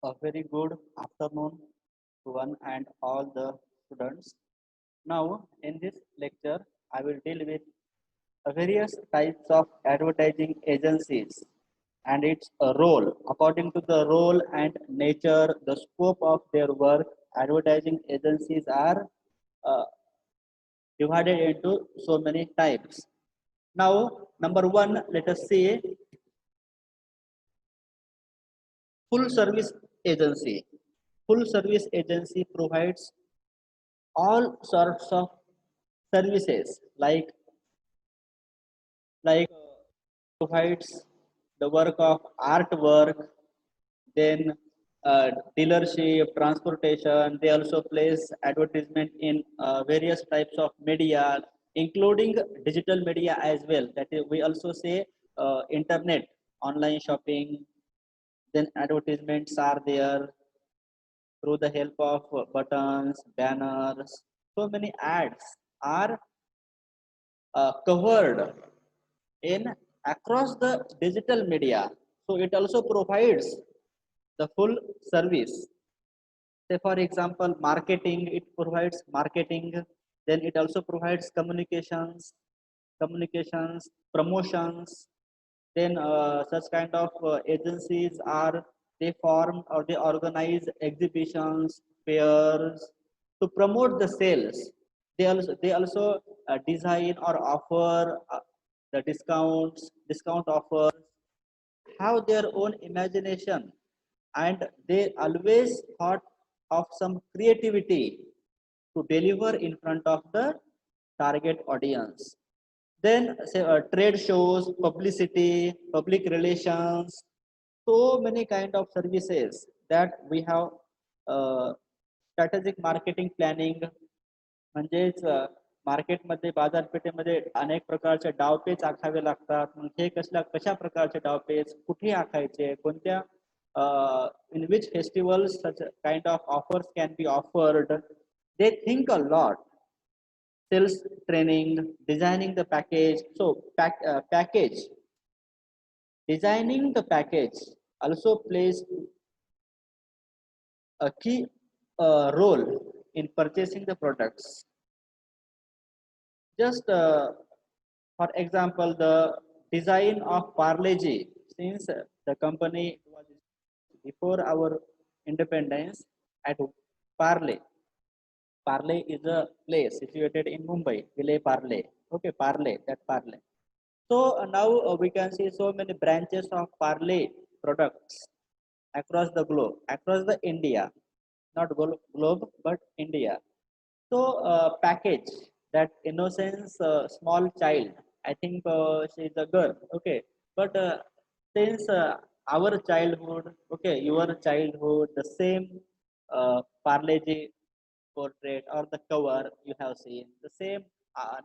A very good afternoon to one and all the students. Now, in this lecture, I will deal with various types of advertising agencies and its role. According to the role and nature, the scope of their work, advertising agencies are uh, divided into so many types. Now, number one, let us see full service agency. Full service agency provides all sorts of services like provides the work of artwork, then dealership, transportation. They also place advertisement in various types of media, including digital media as well. That is, we also say internet, online shopping. Then advertisements are there through the help of buttons, banners. So many ads are covered in across the digital media. So it also provides the full service. Say for example, marketing, it provides marketing. Then it also provides communications, promotions. Then such kind of agencies are, they form or they organize exhibitions, fairs to promote the sales. They also design or offer the discount offers, have their own imagination, and they always thought of some creativity to deliver in front of the target audience. Then say trade shows, publicity, public relations, so many kind of services that we have. Strategic marketing planning, म्हणजेच मार्केटमध्ये बाजारपेठेमध्ये अनेक प्रकारचे डावपेच आखावे लागतात. मग हे कशा प्रकारचे डावपेच कुठे आखायचे, कोणत्या in which festivals such kind of offers can be offered. They think a lot. Sales training, designing the package. So package, designing the package also plays a key role in purchasing the products. Just for example, the design of Parle-G, since the company was before our independence at Parle. Parle is a place situated in Mumbai, Ville Parle. Okay, Parle, that Parle. So now we can see so many branches of Parle products across the globe, across the India, not globe, but India. So package that innocence small child. I think she is a girl. Okay, but since our childhood, okay, your childhood, the same Parle-G portrait or the cover you have seen the same.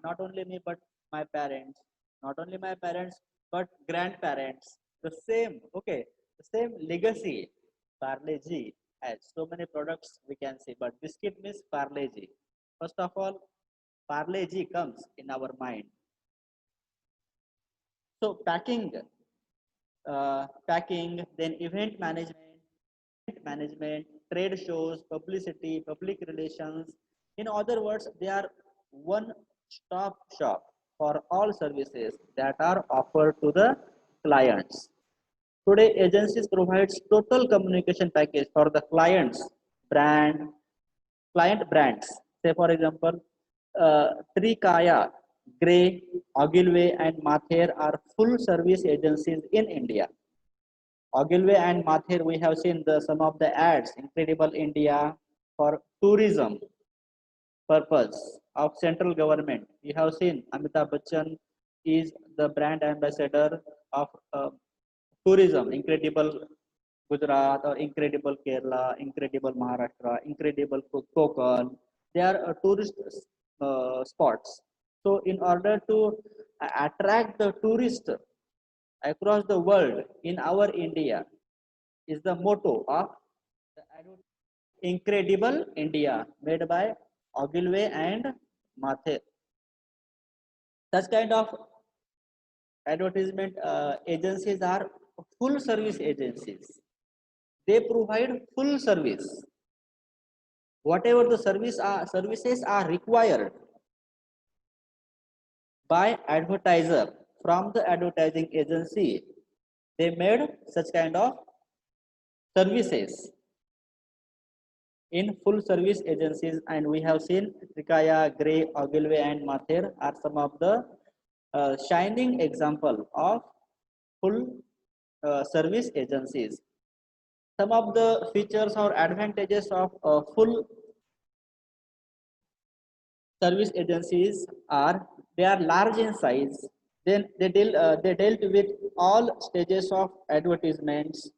Not only me, but my parents. Not only my parents, but grandparents. The same. Okay, the same legacy. Parle-G has so many products we can see, but biscuit means Parle-G. First of all, Parle-G comes in our mind. So packing, then event management, trade shows, publicity, public relations. In other words, they are one-stop shop for all services that are offered to the clients. Today, agencies provides total communication package for the brand, client brands. Say for example, Trikaya, Grey, Ogilvy, and Mather are full service agencies in India. Ogilvy and Mather, we have seen some of the ads, Incredible India, for tourism purpose of central government. You have seen Amitabh Bachchan is the brand ambassador of tourism, Incredible Gujarat or Incredible Kerala, Incredible Maharashtra, Incredible Konkan. They are tourist spots. So, in order to attract the tourist across the world in our India, is the motto of the Incredible India, made by Ogilvy and Mathe. Such kind of advertisement agencies are full service agencies. they provide full service. Whatever the services are required by advertiser from the advertising agency, they made such kind of services in full service agencies, and we have seen Trikaya, Gray, Ogilvy, and Mather are some of the shining example of full service agencies. Some of the features or advantages of full service agencies are they are large in size. Then they dealt with all stages of advertisements.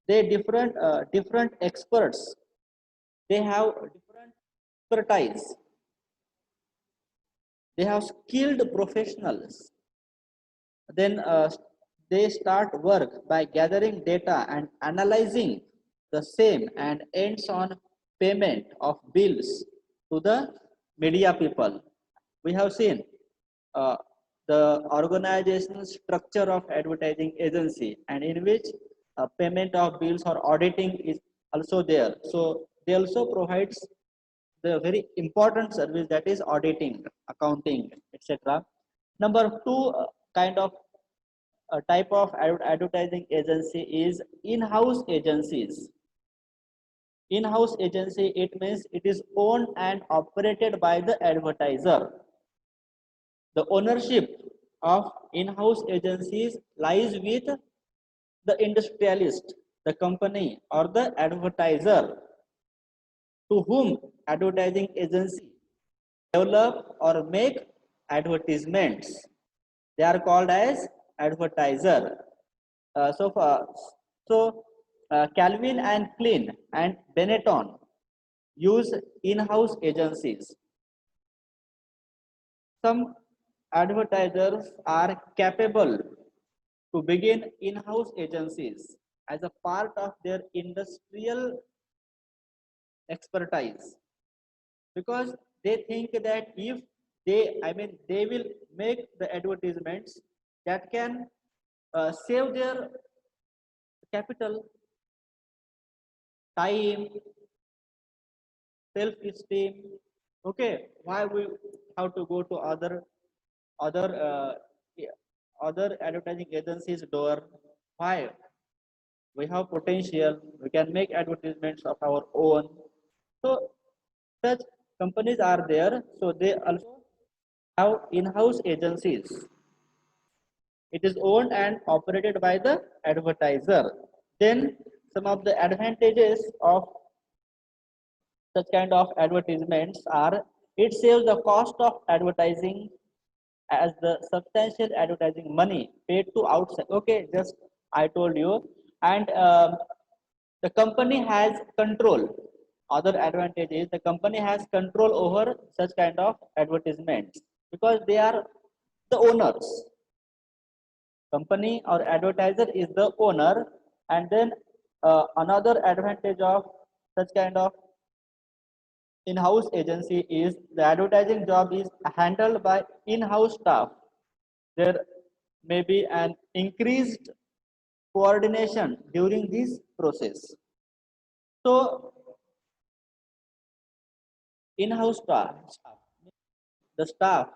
They different experts. They have different expertise. They have skilled professionals. Then they start work by gathering data and analyzing the same and ends on payment of bills to the media people. We have seen uh, the organizational structure of advertising agency, and in which payment of bills or auditing is also there. So they also provides the very important service, that is auditing, accounting, etc. Number two kind of type of advertising agency is in-house agencies. In-house agency, it means it is owned and operated by the advertiser. The ownership of in-house agencies lies with the industrialist, the company, or the advertiser to whom advertising agency develop or make advertisements. They are called as advertiser. Uh, so, far, so Calvin and Klein and Benetton use in-house agencies. Some advertisers are capable to begin in-house agencies as a part of their industrial expertise, because they think that if they will make the advertisements that can save their capital, time, self-esteem. Okay, why we have to go to other yeah, other advertising agencies door? Why? We have potential, we can make advertisements of our own. So such companies are there, so they also have in-house agencies. It is owned and operated by the advertiser. Then some of the advantages of such kind of advertisements are it saves the cost of advertising, as the substantial advertising money paid to outside. Okay, just I told you. And the company has control. Other advantage is the company has control over such kind of advertisements, because they are the owners. Company or advertiser is the owner. And then another advantage of such kind of in-house agency is the advertising job is handled by in-house staff. There may be an increased coordination during this process. So in-house staff, the staff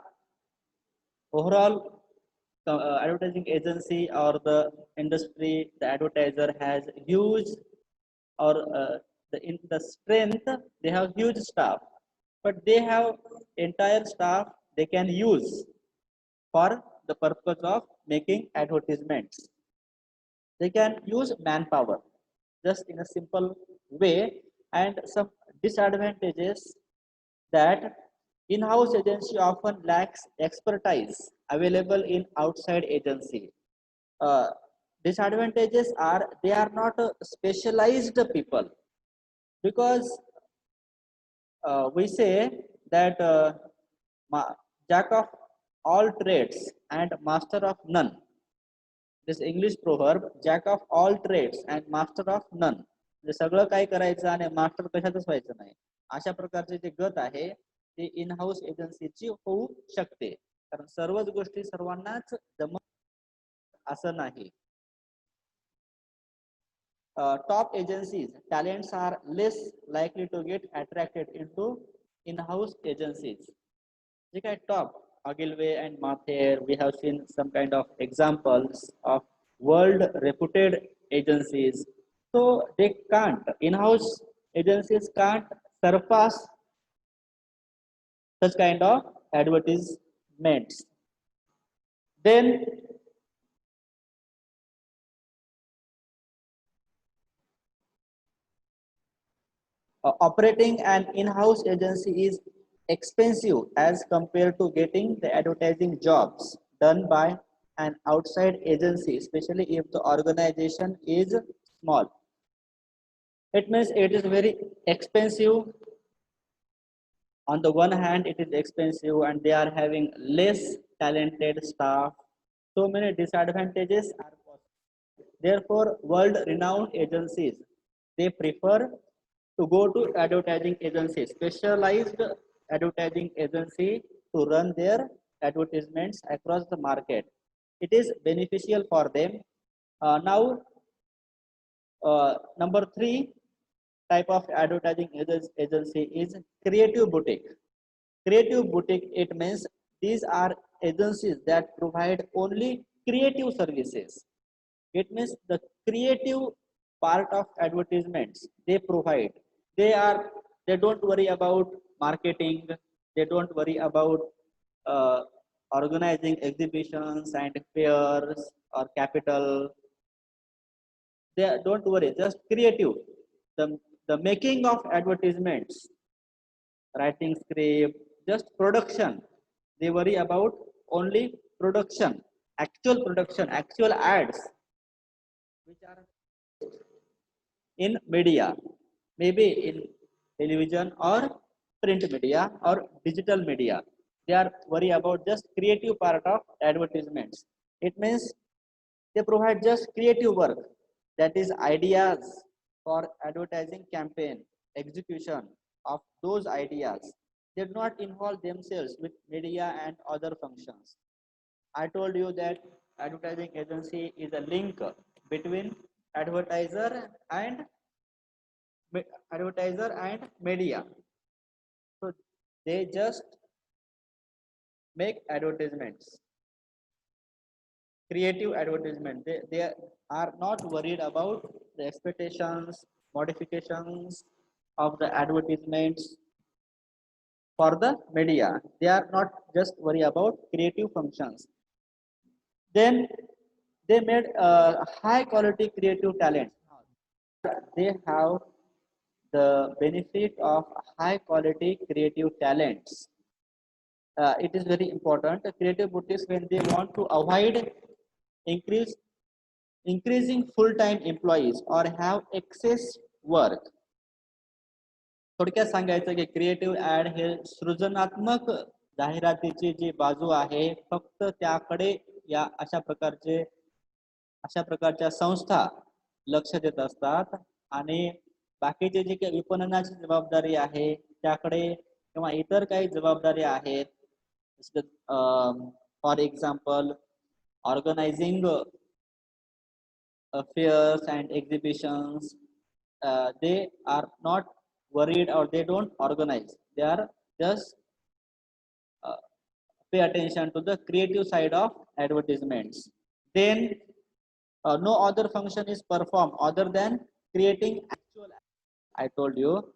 overall, advertising agency or the industry, the advertiser has huge or in the strength, they have huge staff, but they have entire staff they can use for the purpose of making advertisements. They can use manpower just in a simple way. And some disadvantages, that in-house agency often lacks expertise available in outside agency. Uh, Disadvantages are they are not specialized people, because we say that jack of all trades and master of none. This English proverb, jack of all trades and master of none, म्हणजे सगळं काय करायचं आणि master कशातच व्हायचं नाही, अशा प्रकारचे जे गत आहे ते इन हाऊस एजन्सीची होऊ शकते. कारण सर्वच गोष्टी सर्वांनाच जमत असं नाही. top agencies, talents are less likely to get attracted into in-house agencies. जे काय top Ogilvy and Mather, we have seen some kind of examples of world reputed agencies. So they can't, in-house agencies can't surpass such kind of advertisements. Then operating an in-house agency is expensive as compared to getting the advertising jobs done by an outside agency, especially if the organization is small. It means it is very expensive. On the one hand, it is expensive and they are having less talented staff. So many disadvantages are possible. Therefore, world-renowned agencies, they prefer to go to advertising agencies, specialized advertising agency to run their advertisements across the market. It is beneficial for them. Now, number three type of advertising agency is creative boutique. Creative boutique, it means these are agencies that provide only creative services. It means the creative part of advertisements they provide. They are they don't worry about marketing. They don't worry about uh, organizing exhibitions and fairs or capital. They don't worry, just creative. The making of advertisements, writing script, just production. They worry about only production, actual ads, which are in media, maybe in television or print media or digital media. They are worry about just creative part of advertisements. It means they provide just creative work, that is ideas for advertising campaign, execution of those ideas. They do not involve themselves with media and other functions. I told you that advertising agency is a link between advertiser and advertiser and media. So they just make advertisements, creative advertisement. They are not worried about the expectations, modifications of the advertisements for the media. They are not just worried about creative functions. Then they made high quality creative talent. They have the benefit of high quality creative talents. It is very important. Creative boutiques, when they want to avoid increase increasing full-time employees or have excess work. थोडक्यात सांगायचं की creative add हे सृजनात्मक जाहिरातीची जी बाजू आहे फक्त त्याकडे या अशा प्रकारच्या संस्था लक्ष देत असतात आणि बाकीचे जे काही विपणनाची जबाबदारी आहे त्याकडे किंवा इतर काही जबाबदारी आहेत for example organising fairs and exhibitions, they are not worried or they don't organize. They are just uh, pay attention to the creative side of advertisements. Then no other function is performed other than creating actual. I told you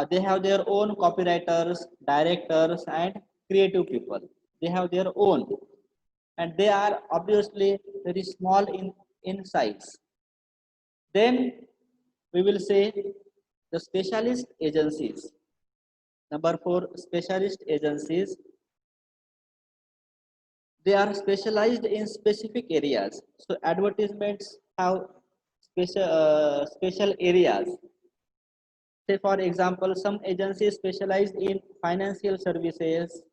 they have their own copywriters, directors, and creative people. They have their own, and they are obviously very small in size. Then we will say the specialist agencies. Number four, specialist agencies. They are specialized in specific areas. So advertisements have special areas. Say for example, some agencies specialized in financial services.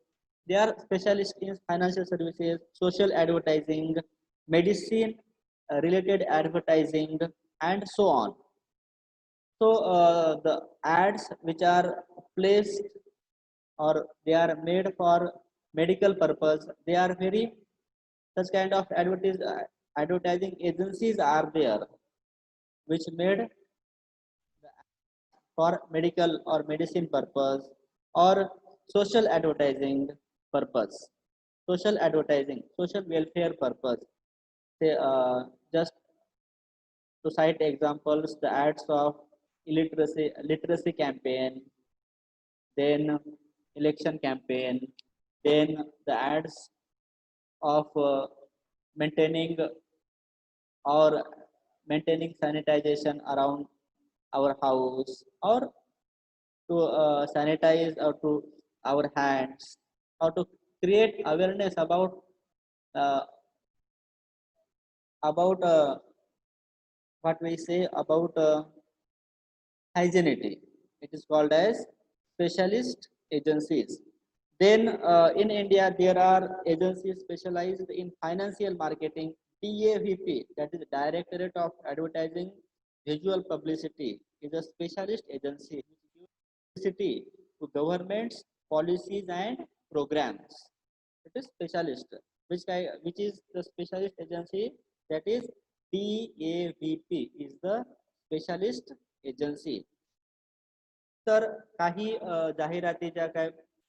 They are specialists in financial services, social advertising, medicine related advertising, and so on. So the ads which are placed or they are made for medical purpose, they are very such kind of advertising agencies are there which made for medical or medicine purpose or social advertising purpose, social advertising, social welfare purpose. Say, just to cite examples, the ads of literacy campaign, then election campaign, then the ads of maintaining or maintaining sanitization around our house, or to sanitize or to our hands, or to create awareness uh, about what we say about hygienity. It is called as specialist agencies. Then in India, there are agencies specialized in financial marketing, DAVP, that is Directorate of Advertising Visual Publicity, is a specialist agency which gives publicity to governments, policies, and programs. It is specialist. Which is the specialist agency? That is DAVP is the specialist agency. तर काही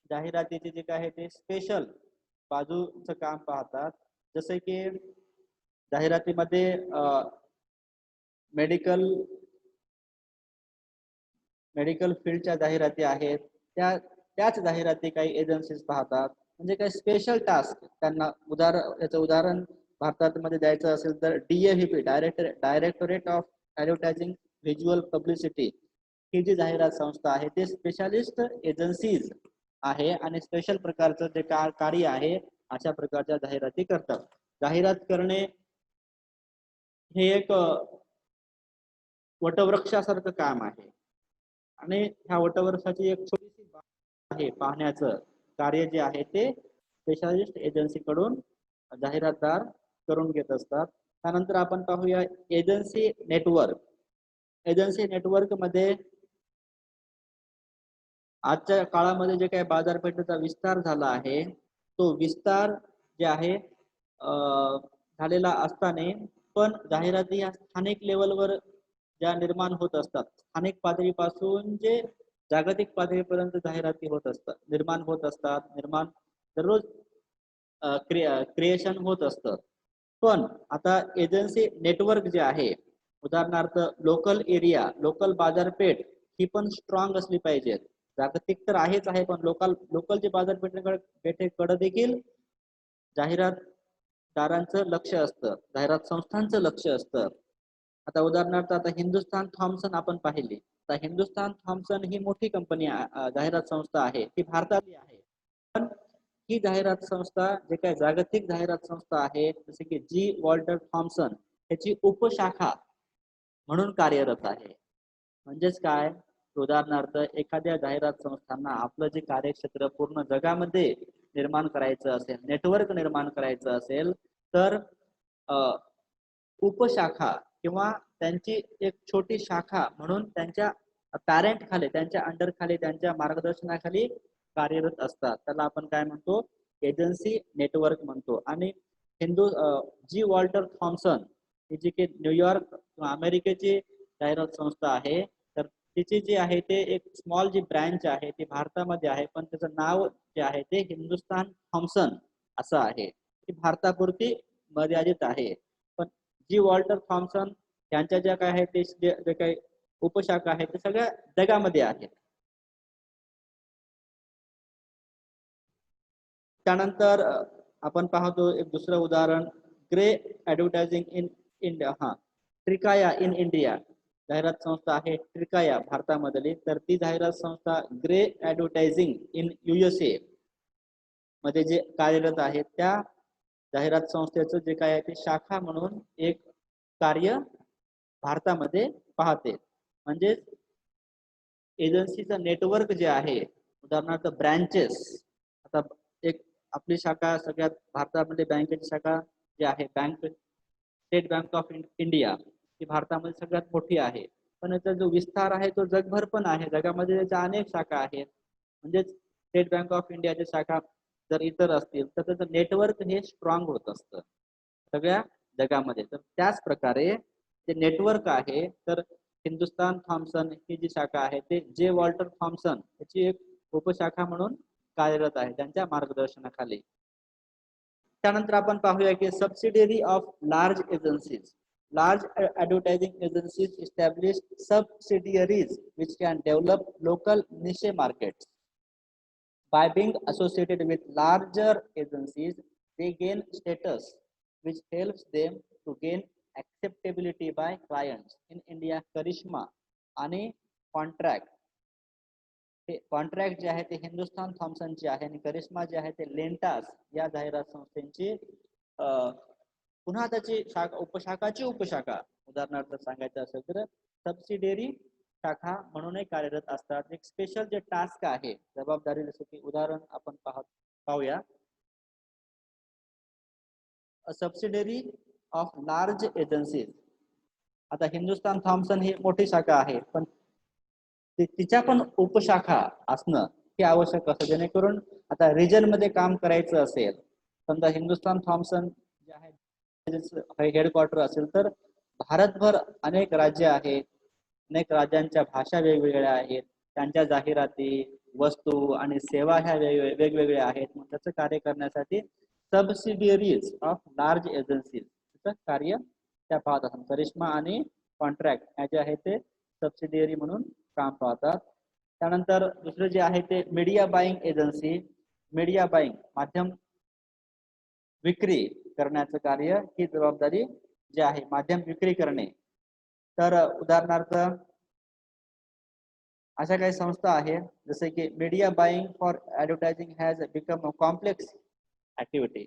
जाहिरातीचे जे काय आहे ते special बाजूचं काम पाहतात. जसे की जाहिरातीमध्ये मेडिकल मेडिकल फील्डच्या जाहिराती आहेत, त्याच जाहिराती काही एजन्सीज पाहतात. म्हणजे काही स्पेशल टास्क त्यांना याचं उदाहरण भारतामध्ये द्यायचं असेल तर DAVP, directorate of advertising visual publicity, ही जी जाहिरात संस्था आहे ते स्पेशालिस्ट एजन्सीज आहे आणि स्पेशल प्रकारचं जे कार्य आहे अशा प्रकारच्या जाहिराती करतात. जाहिरात करणे हे एक वटवृक्षासारखं काम आहे आणि ह्या वटवृक्षाची एक छोटीशी आहे पाहण्याचं कार्य जे आहे ते स्पेशालिस्ट एजन्सी कडून जाहिरातदार करून घेत असतात. त्यानंतर आपण पाहूया एजन्सी नेटवर्क. एजन्सी नेटवर्क मध्ये आजच्या काळामध्ये जे काही बाजारपेठेचा विस्तार झाला आहे तो विस्तार जे आहे झालेला असताना पण जाहिराती या स्थानिक लेवलवर ज्या निर्माण होत असतात, स्थानिक पातळीपासून जे जागतिक पातळीपर्यंत जाहिराती निर्माण होत असतात, दररोज क्रिएशन होत असतं. पण आता एजन्सी नेटवर्क जे आहे, उदाहरणार्थ लोकल एरिया, लोकल बाजारपेठ ही पण स्ट्रॉंग असली पाहिजे. जागतिक तर आहेच आहे पण लोकलची बाजारपेठेकडे देखील जाहिरातदारांचं लक्ष असतं, जाहिरात संस्थांचं लक्ष असतं. आता उदाहरणार्थ आता हिंदुस्थान थॉम्सन आपण पाहिली. आता हिंदुस्थान थॉम्सन ही मोठी कंपनी जाहिरात संस्था आहे, ती भारतातली आहे. पण ही जाहिरात संस्था जे काही जागतिक जाहिरात संस्था आहे जसे की जी वॉल्टर थॉम्सन याची उपशाखा म्हणून कार्यरत आहे. म्हणजेच काय, उदाहरणार्थ एखाद्या जाहिरात संस्थांना आपलं जे कार्यक्षेत्र पूर्ण जगामध्ये निर्माण करायचं असेल, नेटवर्क निर्माण करायचं असेल तर उपशाखा किंवा त्यांची एक छोटी शाखा म्हणून त्यांच्या पॅरेंट खाली, त्यांच्या अंडर खाली, त्यांच्या मार्गदर्शनाखाली कार्यरत असतात. त्याला आपण काय म्हणतो, एजन्सी नेटवर्क म्हणतो. आणि जी वॉल्टर थॉम्सन ही जी की न्यूयॉर्क अमेरिकेची जाहिरात संस्था आहे, तर तिची जी आहे ते एक स्मॉल जी ब्रँच आहे ती भारतामध्ये आहे, पण त्याचं नाव जे आहे ते हिंदुस्थान थॉम्सन असं आहे. ती भारतापुरती मर्यादित आहे. पण जी वॉल्टर थॉम्सन यांच्या ज्या काय आहे ते जे काही उपशाखा आहेत ते सगळ्या जगामध्ये आहेत. त्यानंतर आपण पाहतो एक दुसरं उदाहरण, Grey advertising in India. Trikaya in India जाहिरात संस्था आहे, ट्रिकाया भारतामधली. तर ती जाहिरात संस्था ग्रे ॲडव्हर्टायझिंग इन USA मध्ये जे कार्यरत आहे त्या जाहिरात संस्थेचं जे काय आहे ते शाखा म्हणून एक कार्य भारतामध्ये पाहते. म्हणजे एजन्सीचं नेटवर्क जे आहे, उदाहरणार्थ ब्रँचेस, आता एक आपली शाखा सगळ्यात भारतामध्ये बँकेची शाखा जी आहे स्टेट बँक ऑफ इंडिया ही भारतामध्ये सगळ्यात मोठी आहे. पण याचा जो विस्तार आहे तो जगभर पण आहे, जगामध्ये त्याच्या अनेक शाखा आहेत. म्हणजेच स्टेट बँक ऑफ इंडियाच्या शाखा जर इतर असतील तर त्याचं नेटवर्क हे स्ट्रॉंग होत असतं, सगळ्या जगामध्ये. तर त्याच प्रकारे जे नेटवर्क आहे, तर हिंदुस्तान थॉम्सन ही जी शाखा आहे ते जे वॉल्टर थॉम्सन याची एक उपशाखा म्हणून कार्यरत आहे त्यांच्या मार्गदर्शनाखाली. त्यानंतर आपण पाहूया की subsidiary of large agencies. Large advertising agencies establish subsidiaries which can develop local niche markets. By being associated with larger agencies, they gain status which helps them to gain acceptability by clients. In India, Karishma आणि contract हे contract जे आहे ते हिंदुस्तान थॉम्सनचे आहे आणि करिश्मा जे आहे ते लेंटास या जाहिरात संस्थेची पुन्हा त्याची उपशाखाची उपशाखा उदाहरणार्थ सांगायचं असेल तर सबसिडियरी शाखा म्हणूनही कार्यरत असतात. एक स्पेशल जे टास्क आहे जबाबदारी जसं की उदाहरण आपण पाहूया. Subsidiary of large agencies. आता हिंदुस्तान थॉम्सन ही मोठी शाखा आहे पण तिच्या पण उपशाखा असणं हे आवश्यक असतं जेणेकरून आता रिजन मध्ये काम करायचं असेल समजा हिंदुस्तान थॉम्सन जे आहे हेडक्वार्टर असेल तर भारतभर अनेक राज्य आहेत, अनेक राज्यांच्या भाषा वेगवेगळ्या आहेत, त्यांच्या जाहिराती वस्तू आणि सेवा ह्या वेगवेगळ्या आहेत. मग त्याचं कार्य करण्यासाठी सबसिडियरीज ऑफ लार्ज एजन्सीज कार्य त्या पाहत असतात. करिश्मा आणि कॉन्ट्रॅक्ट ह्या जे आहे ते सबसिडियरी म्हणून काम पाहतात. त्यानंतर दुसरे जे आहे ते media buying agency. Media buying माध्यम विक्री करण्याचं कार्य ही जबाबदारी जे आहे माध्यम विक्री करणे. तर उदाहरणार्थ अशा काही संस्था आहेत जसे की media buying for advertising has become a complex activity.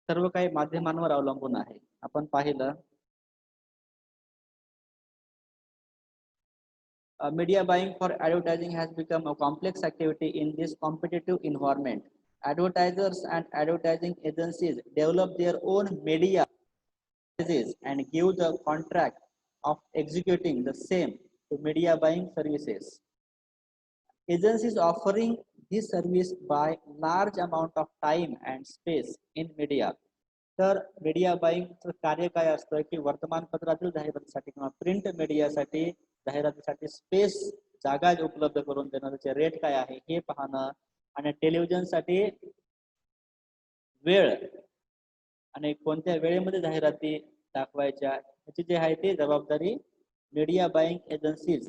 सर्व काही माध्यमांवर अवलंबून आहे. आपण पाहिलं media buying for advertising has become a complex activity in this competitive environment. Advertisers and advertising agencies develop their own media and give the contract of executing the same to media buying services. Agencies offering this service buy large amount of time and space in media. तर media बाईंगचं कार्य काय असतं की वर्तमानपत्रातील जाहिरातीसाठी किंवा print मीडियासाठी जाहिरातीसाठी space जागा उपलब्ध करून देणं, त्याचे रेट काय आहे हे पाहणं आणि टेलिव्हिजनसाठी वेळ आणि कोणत्या वेळेमध्ये जाहिराती दाखवायच्या याची जी आहे ती जबाबदारी मीडिया बाईंग एजन्सीज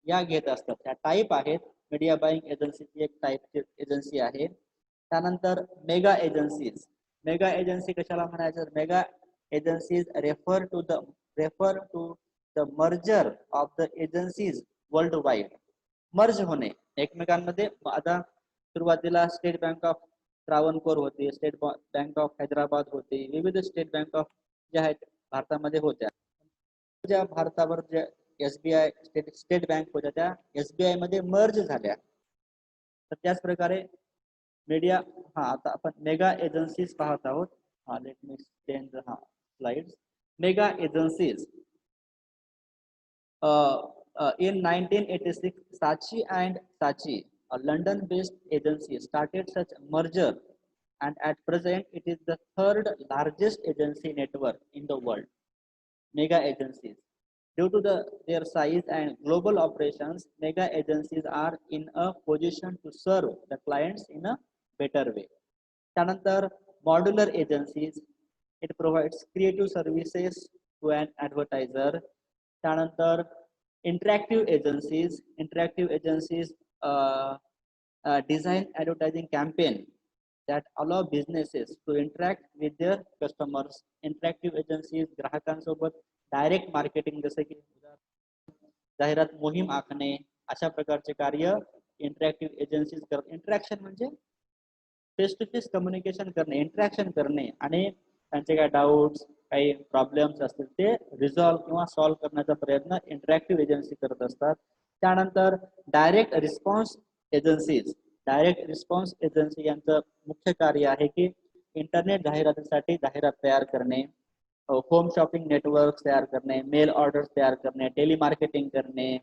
या घेत असतात. त्या टाईप आहेत. मीडिया बाईंग एजन्सीची एक टाईपची एजन्सी आहे. त्यानंतर मेगा एजन्सीज. मेगा एजन्सी कशाला म्हणायचं? Mega agencies refer to the merger of the agencies worldwide. Merge होणे एकमेकांमध्ये. आता सुरुवातीला स्टेट बँक ऑफ त्रावणकोर होती, स्टेट बँक ऑफ हैदराबाद होती, विविध स्टेट बँक ऑफ ज्या आहेत भारतामध्ये होत्या. ज्या भारतावर ज्या SBI स्टेट बँक होत्या त्या SBI मध्ये मर्ज झाल्या. तर त्याच प्रकारे मीडिया आता आपण मेगा एजन्सीज पाहत आहोत. Let me change slides. Mega agencies in 1986 Saatchi and Saatchi, a London based agency, started such merger, and at present it is the third largest agency network in the world. Mega agencies, due to their size and global operations, mega agencies are in a position to serve the clients in a better way. त्यानंतर modular agencies, it provides creative services to an advertiser. त्यानंतर interactive agencies design advertising campaign that allow businesses to interact with their customers. Interactive agencies ग्राहकांसोबत direct marketing जसे की जाहिरात मोहीम आखणे अशा प्रकारचे कार्य इंटरॅक्टिव्ह एजन्सीज करतात. इंटरॅक्शन म्हणजे फेस टू फेस कम्युनिकेशन करणे, इंटरॅक्शन करणे आणि त्यांचे काय डाऊट्स काही प्रॉब्लेम्स असतील ते रिझॉल्व्ह किंवा सॉल्व्ह करण्याचा प्रयत्न इंटरॅक्टिव्ह एजन्सी करत असतात. त्यानंतर डायरेक्ट रिस्पॉन्स एजन्सी यांचं मुख्य कार्य आहे की इंटरनेट जाहिरातीसाठी जाहिरात तयार करणे, होम शॉपिंग नेटवर्क तयार करणे, मेल ऑर्डर्स तयार करणे, टेलिमार्केटिंग करणे.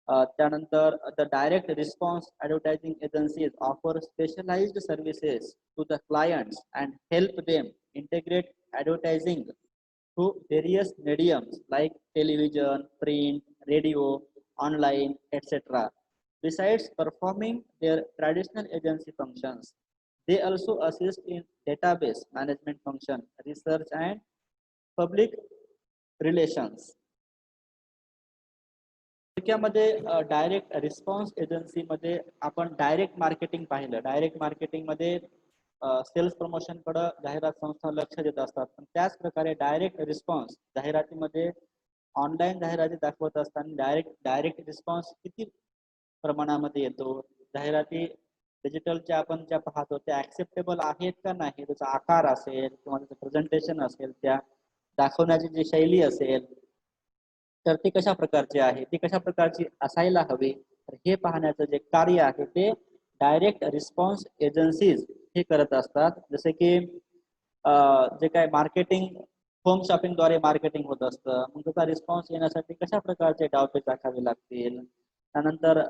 त्यानंतर the direct response advertising agencies offer specialised services to the clients and help them integrate advertising through various mediums like television, print, radio, online, etc. Besides performing their traditional agency functions, they also assist in database management function, research and public relations. थोडक्यामध्ये direct response एजन्सीमध्ये आपण direct marketing पाहिलं. Direct मार्केटिंगमध्ये sales promotion कडे जाहिरात संस्था लक्ष देत असतात. पण त्याच प्रकारे डायरेक्ट रिस्पॉन्स जाहिरातीमध्ये ऑनलाईन जाहिराती दाखवत असताना डायरेक्ट रिस्पॉन्स किती प्रमाणामध्ये येतो, जाहिराती डिजिटलच्या आपण ज्या पाहतो त्या ऍक्सेप्टेबल आहेत का नाही, त्याचा आकार असेल किंवा त्याचं प्रेझेंटेशन असेल, त्या दाखवण्याची जी शैली असेल तर ती कशा प्रकारची आहे, ती कशा प्रकारची असायला हवी, तर हे पाहण्याचं जे कार्य आहे ते डायरेक्ट रिस्पॉन्स एजन्सीज हे करत असतात. जसे की जे काय मार्केटिंग होम शॉपिंगद्वारे मार्केटिंग होत असतं, मग त्याचा रिस्पॉन्स येण्यासाठी कशा प्रकारचे डावपेच आखावे लागतील. त्यानंतर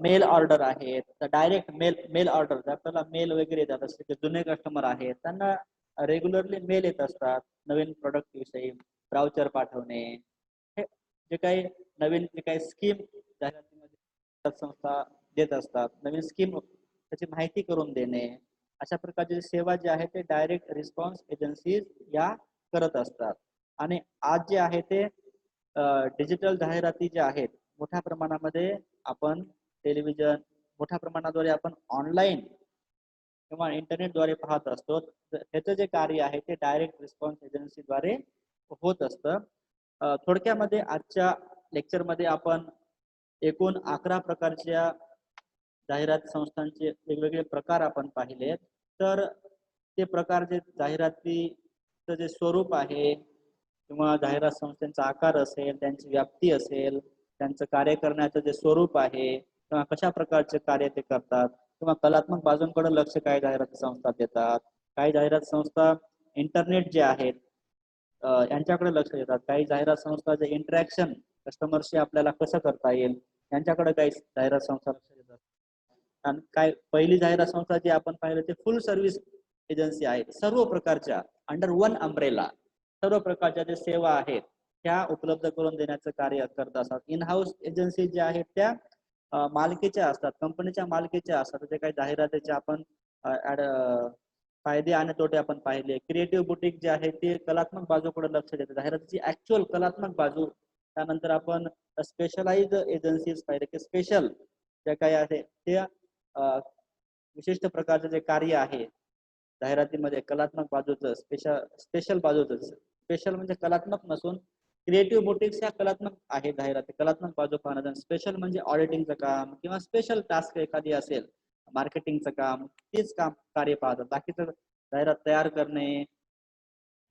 मेल ऑर्डर आहेत, तर डायरेक्ट मेल ऑर्डर आपल्याला मेल वगैरे येतात, जसे की जुने कस्टमर आहेत त्यांना रेग्युलरली मेल येत असतात नवीन प्रोडक्ट विषयी, ब्राउचर पाठवणे, जे काही नवीन जे काही स्कीम जाहिरातीमध्ये संस्था देत असतात, नवीन स्कीम त्याची माहिती करून देणे, अशा प्रकारची सेवा जी आहे ते डायरेक्ट रिस्पॉन्स एजन्सीज या करत असतात. आणि आज जे आहे ते डिजिटल जाहिराती ज्या आहेत मोठ्या प्रमाणामध्ये आपण टेलिव्हिजन मोठ्या प्रमाणाद्वारे आपण ऑनलाईन किंवा इंटरनेटद्वारे पाहत असतो. त्याचं जे कार्य आहे ते डायरेक्ट रिस्पॉन्स एजन्सीद्वारे होत असतं. थोडक्यामध्ये आजच्या लेक्चरमध्ये आपण एकूण 11 प्रकारच्या जाहिरात संस्थांचे वेगवेगळे प्रकार आपण पाहिले. तर ते प्रकार जे जाहिरातीचं जे स्वरूप आहे किंवा जाहिरात संस्थांचा आकार असेल, त्यांची व्याप्ती असेल, त्यांचं कार्य करण्याचं जे स्वरूप आहे किंवा कशा प्रकारचे कार्य ते करतात किंवा कलात्मक बाजूंकडे लक्ष काय जाहिरात संस्था देतात, काही जाहिरात संस्था इंटरनेट जे आहेत यांच्याकडे लक्ष देतात, काही जाहिरात संस्था जे इंटरॅक्शन कस्टमरशी आपल्याला कसं करता येईल यांच्याकडे काही जाहिरात संस्था लक्ष देतात. आणि काय पहिली जाहिरात संस्था जी आपण पाहिलं ते फुल सर्व्हिस एजन्सी आहे. सर्व प्रकारच्या अंडर वन अम्ब्रेला सर्व प्रकारच्या जे सेवा आहेत त्या उपलब्ध करून देण्याचं कार्य करत असतात. इन हाऊस एजन्सी ज्या आहेत त्या मालकीच्या असतात, कंपनीच्या मालकीच्या असतात. जे काही जाहिरातीचे आपण फायदे आणि तोटे आपण पाहिले. क्रिएटिव्ह बुटीक जे आहे ते कलात्मक बाजूकडे लक्ष देते, जाहिरातीची ऍक्च्युअल कलात्मक बाजू. त्यानंतर आपण स्पेशलाइज एजन्सीज पाहिले की स्पेशल जे काही आहे ते विशिष्ट प्रकारचे जे कार्य आहे जाहिरातीमध्ये कलात्मक बाजूचं स्पेशल बाजूचं. स्पेशल म्हणजे कलात्मक नसून क्रिएटिव्ह बुटीक्स ह्या कलात्मक आहे, जाहिराती कलात्मक बाजू पाहण्याचं. स्पेशल म्हणजे ऑडिटिंगचं काम किंवा स्पेशल टास्क एखादी असेल मार्केटिंगचं काम, तेच काम कार्य पाहतात. बाकीचं जाहिरात तयार करणे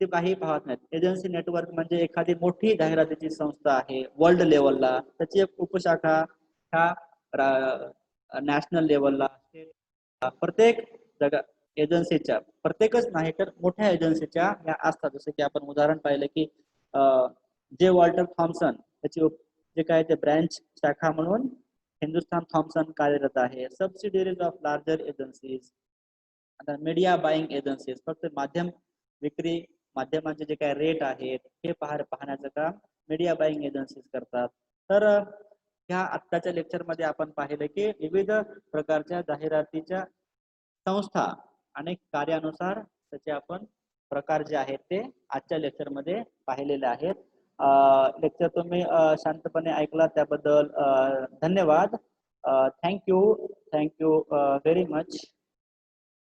ते काही पाहत नाहीत. एजन्सी नेटवर्क म्हणजे एखादी मोठी जाहिरातीची संस्था आहे वर्ल्ड लेवलला, त्याची एक उपशाखा ह्या नॅशनल लेवलला, प्रत्येक जगा एजन्सीच्या, प्रत्येकच नाही तर मोठ्या एजन्सीच्या या असतात. जसे की आपण उदाहरण पाहिलं की जे वॉल्टर थॉम्सन त्याची जे काय ते ब्रँच शाखा म्हणून हिंदुस्थान थॉम्सन कार्यरत आहे. सबसिडियरीज ऑफ लार्जर एजन्सीज. आता मीडिया बाईंग एजन्सीज फक्त माध्यम विक्री माध्यमांचे जे काय रेट आहेत हे पाहण्याचं काम मीडिया बाईंग एजन्सीज करतात. तर ह्या आत्ताच्या लेक्चरमध्ये आपण पाहिलं की विविध प्रकारच्या जाहिरातीच्या संस्था आणि कार्यानुसार त्याचे आपण प्रकार जे आहेत ते आजच्या लेक्चरमध्ये पाहिलेले आहेत. लेक्चर तुम्ही शांतपणे ऐकला त्याबद्दल धन्यवाद. Thank you very much.